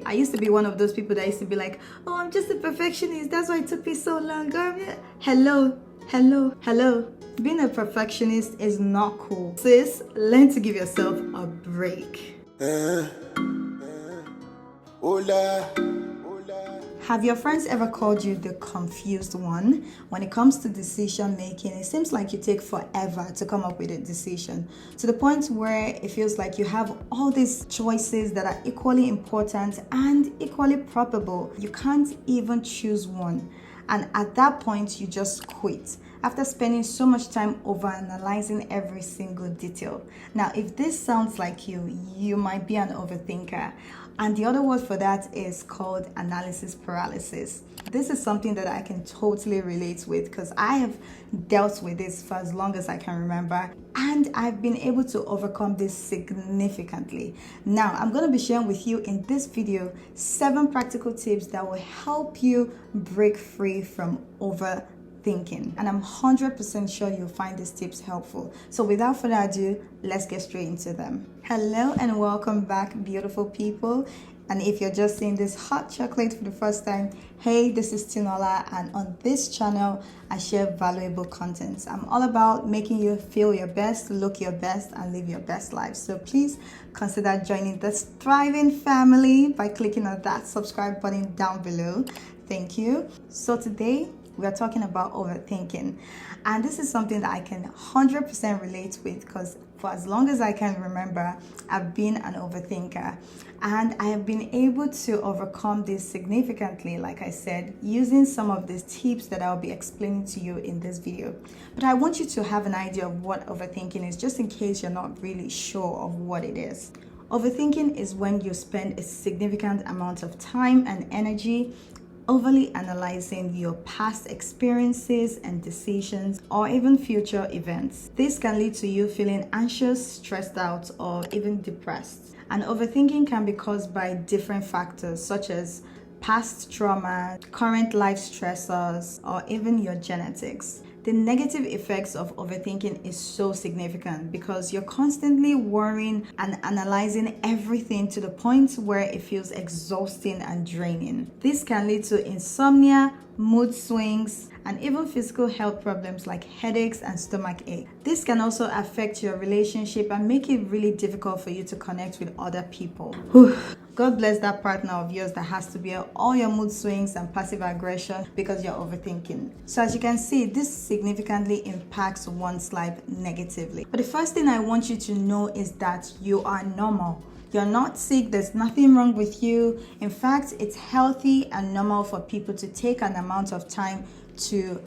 I used to be one of those people that used to be like, oh, I'm just a perfectionist, that's why it took me so long. Hello. Being a perfectionist is not cool. Sis, learn to give yourself a break. Have your friends ever called you the confused one? When it comes to decision making, it seems like you take forever to come up with a decision, to the point where it feels like you have all these choices that are equally important and equally probable. You can't even choose one. And at that point, you just quit after spending so much time over analyzing every single detail. Now, if this sounds like you might be an overthinker. And the other word for that is called analysis paralysis. This is something that I can totally relate with because I have dealt with this for as long as I can remember. And I've been able to overcome this significantly. Now, I'm going to be sharing with you in this video 7 practical tips that will help you break free from overthinking. And I'm 100% sure you'll find these tips helpful. So without further ado, let's get straight into them. Hello and welcome back, beautiful people. And if you're just seeing this hot chocolate for the first time, hey, this is ThisisTinuola, and on this channel, I share valuable content. I'm all about making you feel your best, look your best, and live your best life. So please consider joining this thriving family by clicking on that subscribe button down below. Thank you. So today, we are talking about overthinking. And this is something that I can 100% relate with because for as long as I can remember, I've been an overthinker. And I have been able to overcome this significantly, like I said, using some of these tips that I'll be explaining to you in this video. But I want you to have an idea of what overthinking is, just in case you're not really sure of what it is. Overthinking is when you spend a significant amount of time and energy overly analyzing your past experiences and decisions or even future events. This can lead to you feeling anxious, stressed out, or even depressed. And overthinking can be caused by different factors such as past trauma, current life stressors, or even your genetics. The negative effects of overthinking is so significant because you're constantly worrying and analyzing everything to the point where it feels exhausting and draining. This can lead to insomnia, mood swings, and even physical health problems like headaches and stomach ache. This can also affect your relationship and make it really difficult for you to connect with other people. God bless that partner of yours that has to bear all your mood swings and passive aggression because you're overthinking. So as you can see, this significantly impacts one's life negatively. But the first thing I want you to know is that you are normal. You're not sick, there's nothing wrong with you. In fact, it's healthy and normal for people to take an amount of time to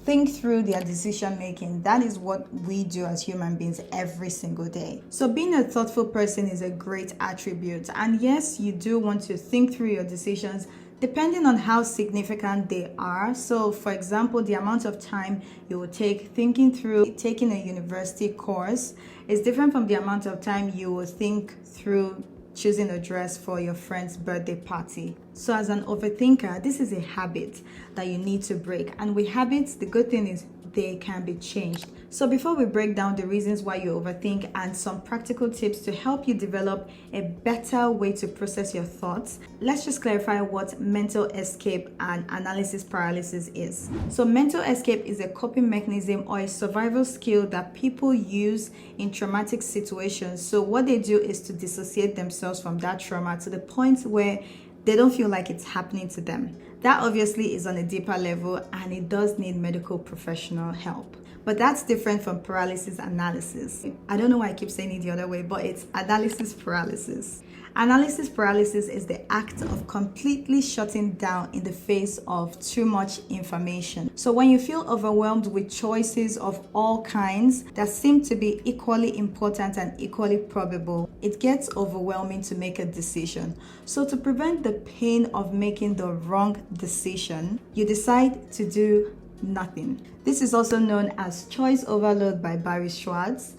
think through their decision making. That is what we do as human beings every single day. So being a thoughtful person is a great attribute. And yes, you do want to think through your decisions depending on how significant they are. So for example, the amount of time you will take thinking through taking a university course is different from the amount of time you will think through choosing a dress for your friend's birthday party. So as an overthinker, this is a habit that you need to break. And with habits, the good thing is they can be changed. So before we break down the reasons why you overthink and some practical tips to help you develop a better way to process your thoughts, let's just clarify what mental escape and analysis paralysis is. So mental escape is a coping mechanism or a survival skill that people use in traumatic situations. So what they do is to dissociate themselves from that trauma to the point where they don't feel like it's happening to them. That obviously is on a deeper level and it does need medical professional help. But that's different from paralysis analysis. I don't know why I keep saying it the other way, but it's analysis paralysis. Analysis paralysis is the act of completely shutting down in the face of too much information. So when you feel overwhelmed with choices of all kinds that seem to be equally important and equally probable, it gets overwhelming to make a decision. So to prevent the pain of making the wrong decision, you decide to do nothing. This is also known as choice overload by Barry Schwartz.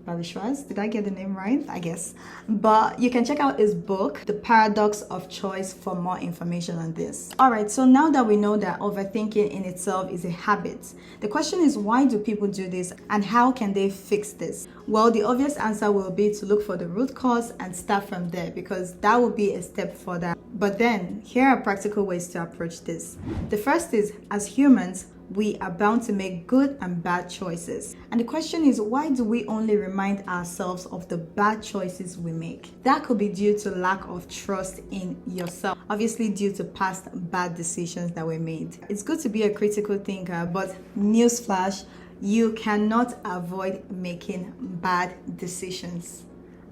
Ravishwas. Did I get the name right? I guess. But you can check out his book, The Paradox of Choice, for more information on this. Alright, so now that we know that overthinking in itself is a habit, the question is, why do people do this and how can they fix this? Well, the obvious answer will be to look for the root cause and start from there, because that will be a step further. But then, here are practical ways to approach this. The first is, as humans, we are bound to make good and bad choices. And the question is, why do we only remind ourselves of the bad choices we make? That could be due to lack of trust in yourself, obviously due to past bad decisions that were made. It's good to be a critical thinker, but newsflash, you cannot avoid making bad decisions.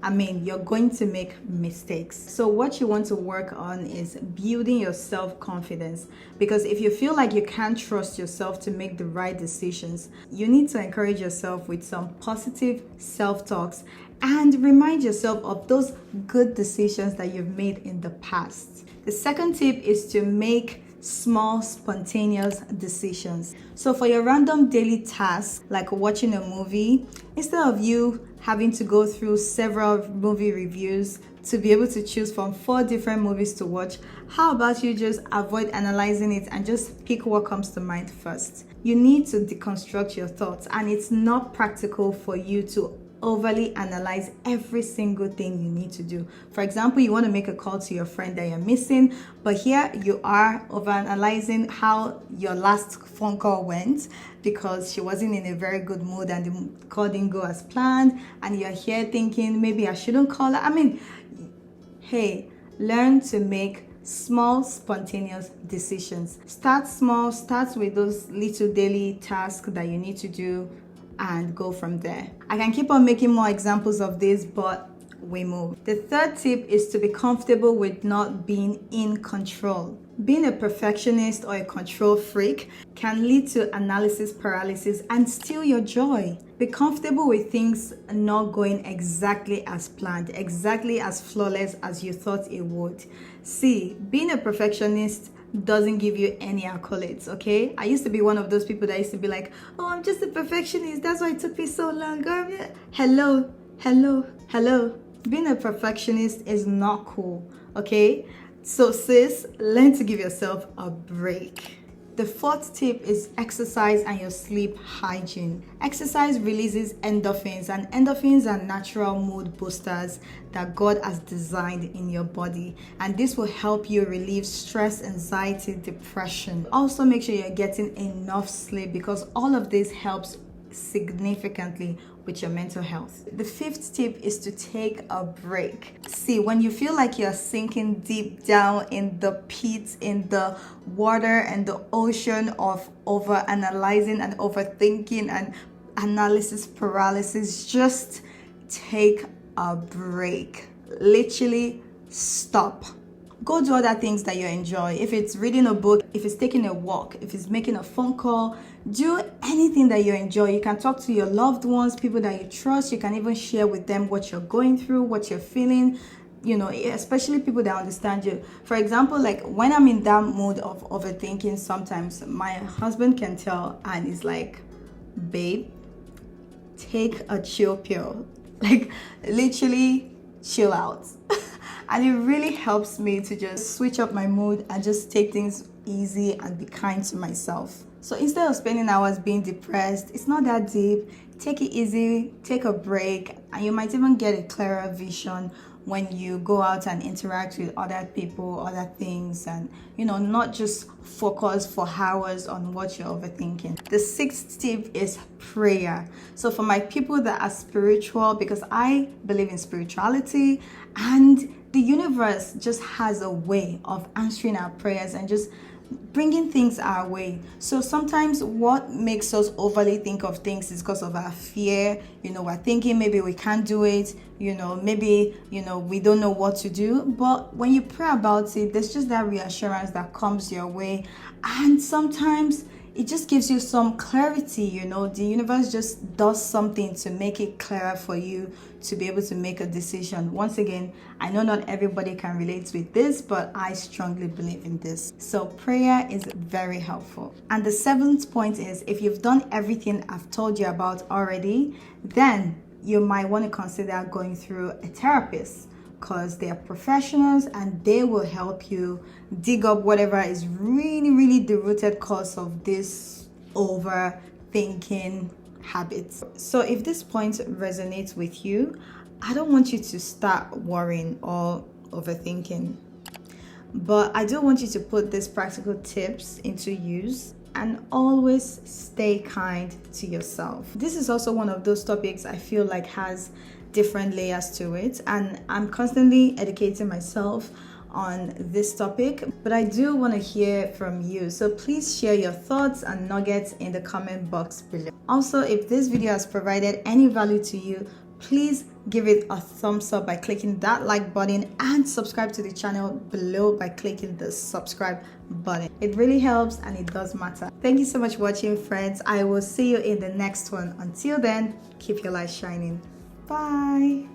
I mean, you're going to make mistakes. So what you want to work on is building your self-confidence, because if you feel like you can't trust yourself to make the right decisions, you need to encourage yourself with some positive self-talks and remind yourself of those good decisions that you've made in the past. The second tip is to make small, spontaneous decisions. So for your random daily tasks, like watching a movie, instead of you having to go through several movie reviews to be able to choose from 4 different movies to watch, how about you just avoid analyzing it and just pick what comes to mind first? You need to deconstruct your thoughts, and it's not practical for you to overly analyze every single thing you need to do. For example, you want to make a call to your friend that you're missing, but here you are overanalyzing how your last phone call went because she wasn't in a very good mood and the call didn't go as planned, and you're here thinking maybe I shouldn't call her. I mean, hey, learn to make small, spontaneous decisions. Start small, start with those little daily tasks that you need to do and go from there. I can keep on making more examples of this, but we move. The third tip is to be comfortable with not being in control. Being a perfectionist or a control freak can lead to analysis paralysis and steal your joy. Be comfortable with things not going exactly as planned, exactly as flawless as you thought it would. See, being a perfectionist doesn't give you any accolades, okay? I used to be one of those people that used to be like, oh, I'm just a perfectionist, that's why it took me so long. Hello. Being a perfectionist is not cool, okay? So sis, learn to give yourself a break. The fourth tip is exercise and your sleep hygiene. Exercise releases endorphins, and endorphins are natural mood boosters that God has designed in your body. And this will help you relieve stress, anxiety, depression. Also, make sure you're getting enough sleep, because all of this helps significantly with your mental health. The fifth tip is to take a break. See, when you feel like you're sinking deep down in the pit, in the water and the ocean of overanalyzing and overthinking and analysis paralysis, just take a break. Literally stop. Go do other things that you enjoy. If it's reading a book, if it's taking a walk, if it's making a phone call, do anything that you enjoy. You can talk to your loved ones, people that you trust. You can even share with them what you're going through, what you're feeling, you know, especially people that understand you. For example, like when I'm in that mood of overthinking, sometimes my husband can tell and he's like, babe, take a chill pill. Like literally chill out. And it really helps me to just switch up my mood and just take things easy and be kind to myself. So instead of spending hours being depressed, it's not that deep. Take it easy, take a break, and you might even get a clearer vision when you go out and interact with other people, other things, and not just focus for hours on what you're overthinking. The sixth tip is prayer. So for my people that are spiritual, because I believe in spirituality, and the universe just has a way of answering our prayers and just bringing things our way. So sometimes what makes us overly think of things is because of our fear. We're thinking maybe we can't do it, maybe we don't know what to do. But when you pray about it, there's just that reassurance that comes your way, and sometimes it just gives you some clarity. The universe just does something to make it clearer for you to be able to make a decision. Once again, I know not everybody can relate with this, but I strongly believe in this. So prayer is very helpful. And the seventh point is, if you've done everything I've told you about already, then you might want to consider going through a therapist, because they are professionals and they will help you dig up whatever is really the rooted cause of this overthinking habits. So if this point resonates with you, I don't want you to start worrying or overthinking, but I do want you to put these practical tips into use and always stay kind to yourself. This is also one of those topics I feel like has different layers to it, and I'm constantly educating myself on this topic, but I do want to hear from you. So please share your thoughts and nuggets in the comment box below. Also, if this video has provided any value to you, please give it a thumbs up by clicking that like button, and subscribe to the channel below by clicking the subscribe button. It really helps and it does matter. Thank you so much for watching, friends. I will see you in the next one. Until then, keep your light shining. Bye.